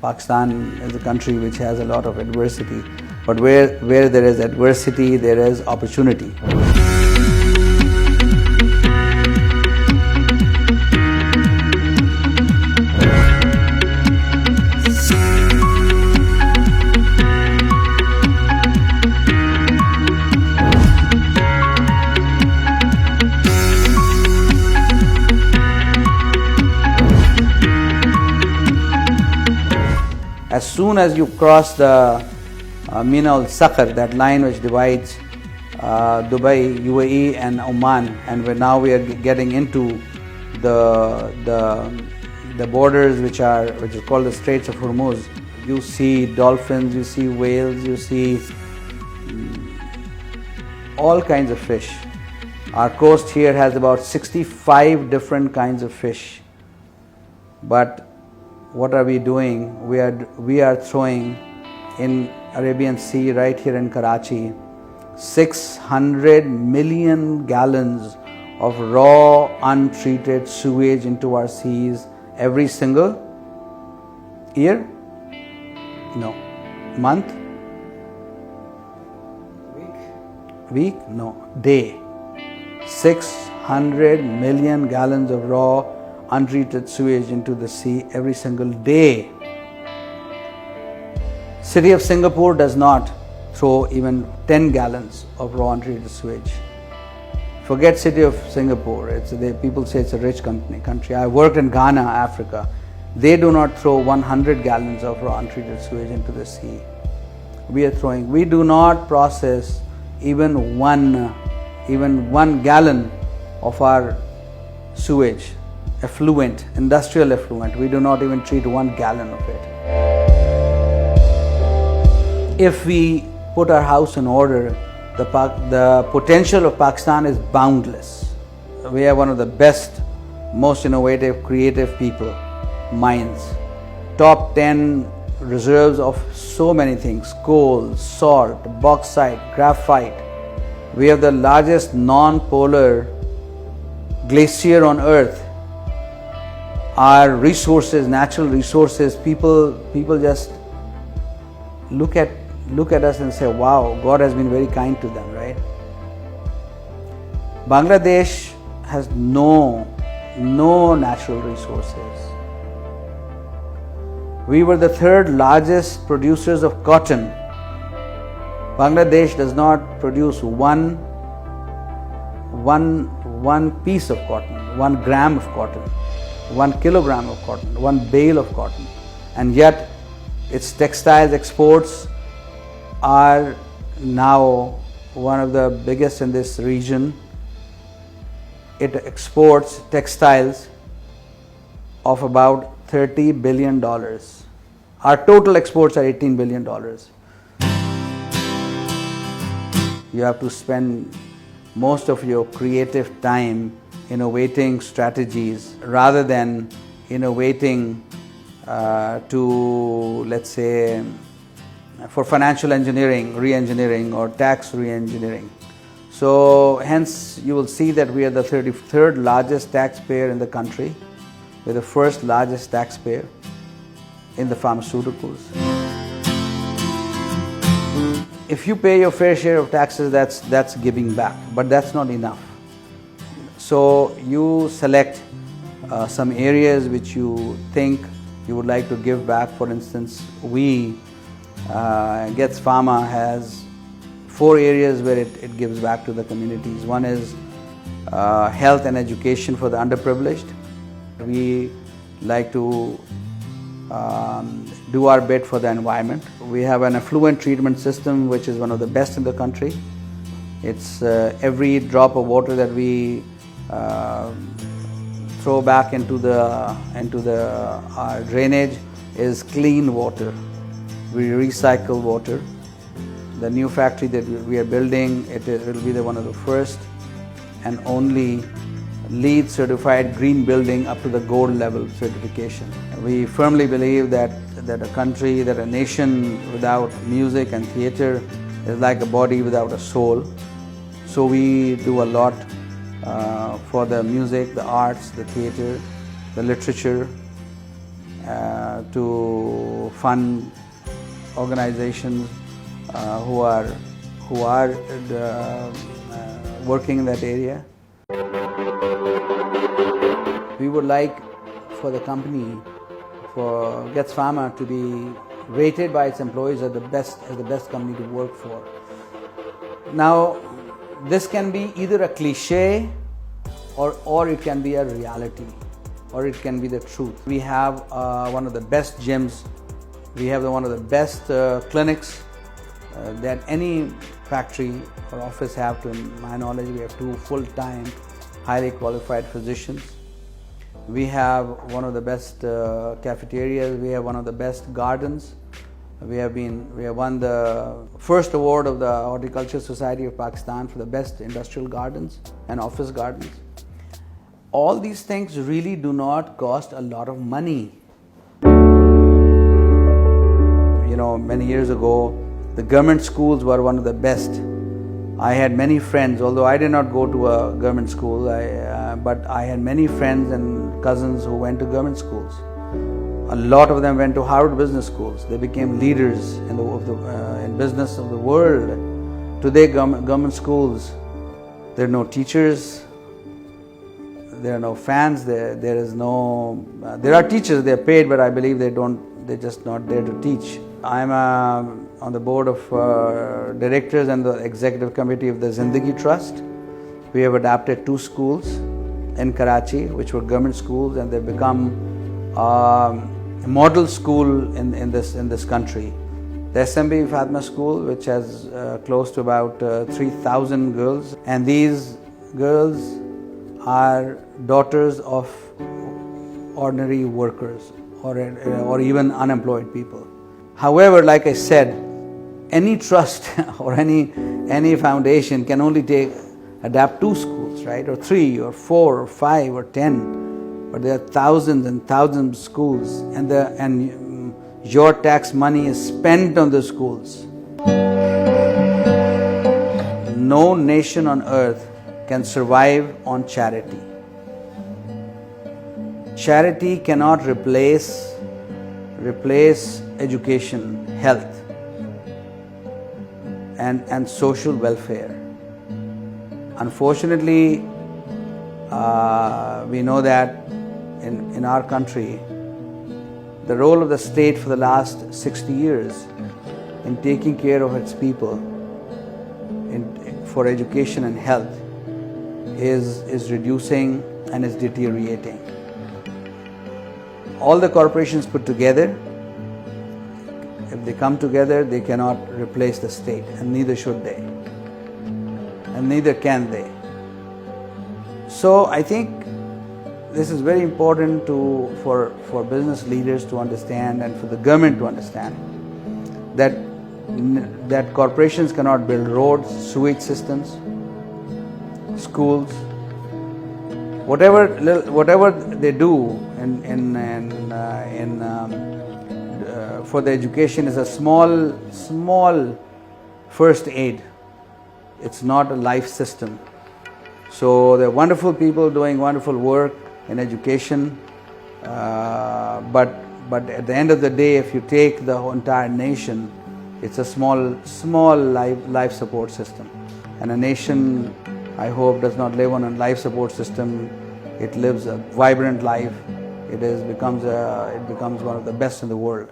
Pakistan is a country which has a lot of adversity, but where there is adversity, there is opportunity. As soon as you cross the Mina al-Sakhr, that line which divides Dubai, UAE and Oman, and now we are getting into the borders which is called the Straits of Hormuz. You see dolphins, you see whales, you see all kinds of fish. Our coast here has about 65 different kinds of fish, but what are we doing? We are throwing in Arabian Sea right here in Karachi 600 million gallons of raw untreated sewage into our seas every single year? No. Month? Week? No. Day. 600 million gallons of raw untreated sewage into the sea every single day. City of Singapore does not throw even 10 gallons of raw untreated sewage. Forget City of Singapore. People say it's a rich country. I worked in Ghana, Africa. They do not throw 100 gallons of raw untreated sewage into the sea. We do not process even one gallon of our sewage. Effluent, industrial effluent, we do not even treat 1 gallon of it. If we put our house in order, the potential of Pakistan is boundless. We have one of the best, most innovative, creative people, minds. Top 10 reserves of so many things: coal, salt, bauxite, graphite. We have the largest non-polar glacier on earth. Our resources, natural resources, people just look at us and say, wow, God has been very kind to them, right? Bangladesh has no natural resources. We were the third largest producers of cotton. Bangladesh does not produce one piece of cotton, 1 gram of cotton, 1 kilogram of cotton, 1 bale of cotton, and yet its textiles exports are now one of the biggest in this region. It exports textiles of about $30 billion. Our total exports are $18 billion. You have to spend most of your creative time innovating strategies rather than innovating to, let's say, for financial engineering, re-engineering, or tax re-engineering. So hence you will see that we are the 33rd largest taxpayer in the country. We're the first largest taxpayer in the pharmaceuticals. If you pay your fair share of taxes, that's giving back, but that's not enough. So you select some areas which you think you would like to give back. For instance, Getz Pharma has 4 areas where it gives back to the communities. One is health and education for the underprivileged. We like to do our bit for the environment. We have an effluent treatment system which is one of the best in the country. It's every drop of water that we throw back into our drainage is clean water. We recycle water. The new factory that we are building, it will be one of the first and only LEED certified green building up to the gold level certification. We firmly believe that a nation without music and theatre is like a body without a soul. So we do a lot for the music, the arts, the theatre, the literature, to fund organizations who are working in that area. We would like for the company, for Getz Pharma, to be rated by its employees as the best company to work for. Now, this can be either a cliche or it can be a reality, or it can be the truth. We have one of the best gyms, we have one of the best clinics that any factory or office have. To my knowledge, we have 2 full-time, highly qualified physicians. We have one of the best cafeterias. We have one of the best gardens. We have won the first award of the Horticulture Society of Pakistan for the best industrial gardens and office gardens. All these things really do not cost a lot of money. You know, many years ago, the government schools were one of the best. I had many friends, although I did not go to a government school, but I had many friends and cousins who went to government schools. A lot of them went to Harvard Business Schools. They became leaders in business of the world. Today, government schools, there are no teachers, there are no fans, there are teachers, they are paid, but I believe they're just not there to teach. I'm on the board of directors and the executive committee of the Zindagi Trust. We have adapted 2 schools in Karachi, which were government schools, and they've become a model school in this country. The SMB Fatima School, which has close to about 3,000 girls, and these girls are daughters of ordinary workers or even unemployed people. However, like I said, any trust or any foundation can only adapt 2 schools, right, or 3 or 4 or 5 or 10, but there are thousands and thousands of schools, and your tax money is spent on the schools. No nation on earth can survive on charity. Charity cannot replace education, health, and social welfare. Unfortunately, we know that in our country, the role of the state for the last 60 years in taking care of its people for education and health is reducing and is deteriorating. All the corporations put together, if they come together, they cannot replace the state, and neither should they, and neither can they. So I think this is very important for business leaders to understand, and for the government to understand, that corporations cannot build roads, sewage systems, schools, whatever they do for the education is a small first aid. It's not a life system. So there are wonderful people doing wonderful work in education, but at the end of the day, if you take the entire nation, it's a small life support system. And a nation, I hope, does not live on a life support system. It lives a vibrant life. It becomes one of the best in the world.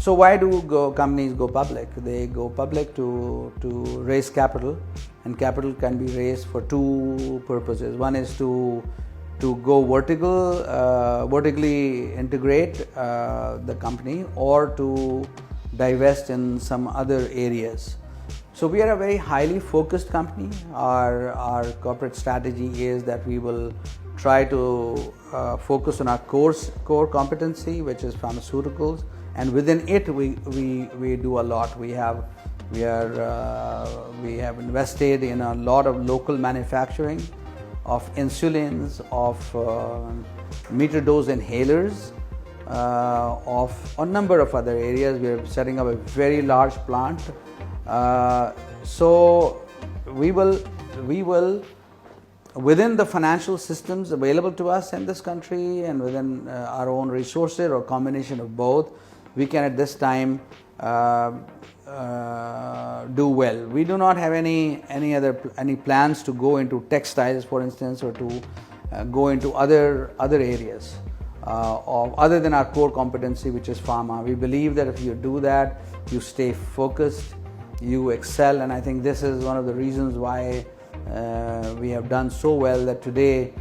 So why do companies go public? They go public to raise capital, and capital can be raised for 2 purposes. One is to go vertically integrate the company, or to divest in some other areas. So we are a very highly focused company. Our corporate strategy is that we will try to focus on our core competency, which is pharmaceuticals, and within it we do a lot. We have invested in a lot of local manufacturing of insulins, of meter dose inhalers, of a number of other areas. We are setting up a very large plant. So we will within the financial systems available to us in this country and within our own resources or combination of both, we can at this time do well. We do not have any plans to go into textiles, for instance, or to go into other areas other than our core competency, which is pharma. We believe that if you do that, you stay focused, you excel, and I think this is one of the reasons why we have done so well that today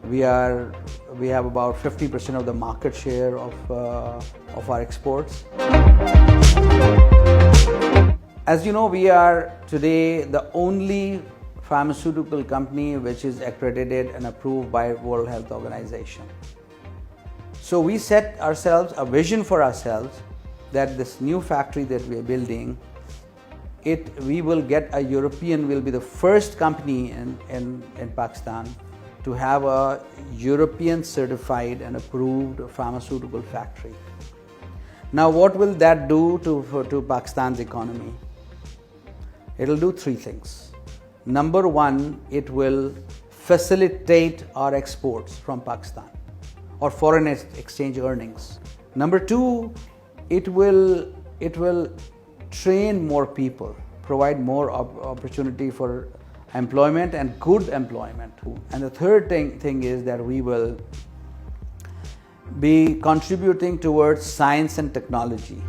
we have about 50% of the market share of our exports. As you know, we are today the only pharmaceutical company which is accredited and approved by World Health Organization. So we set ourselves a vision for ourselves that this new factory that we are building, we will get a European, will be the first company in Pakistan to have a European certified and approved pharmaceutical factory. Now what will that do to Pakistan's economy? It will do three things. Number one, it will facilitate our exports from Pakistan or foreign exchange earnings. Number two, it will train more people, provide more opportunity for employment and good employment. And the third thing is that we will be contributing towards science and technology.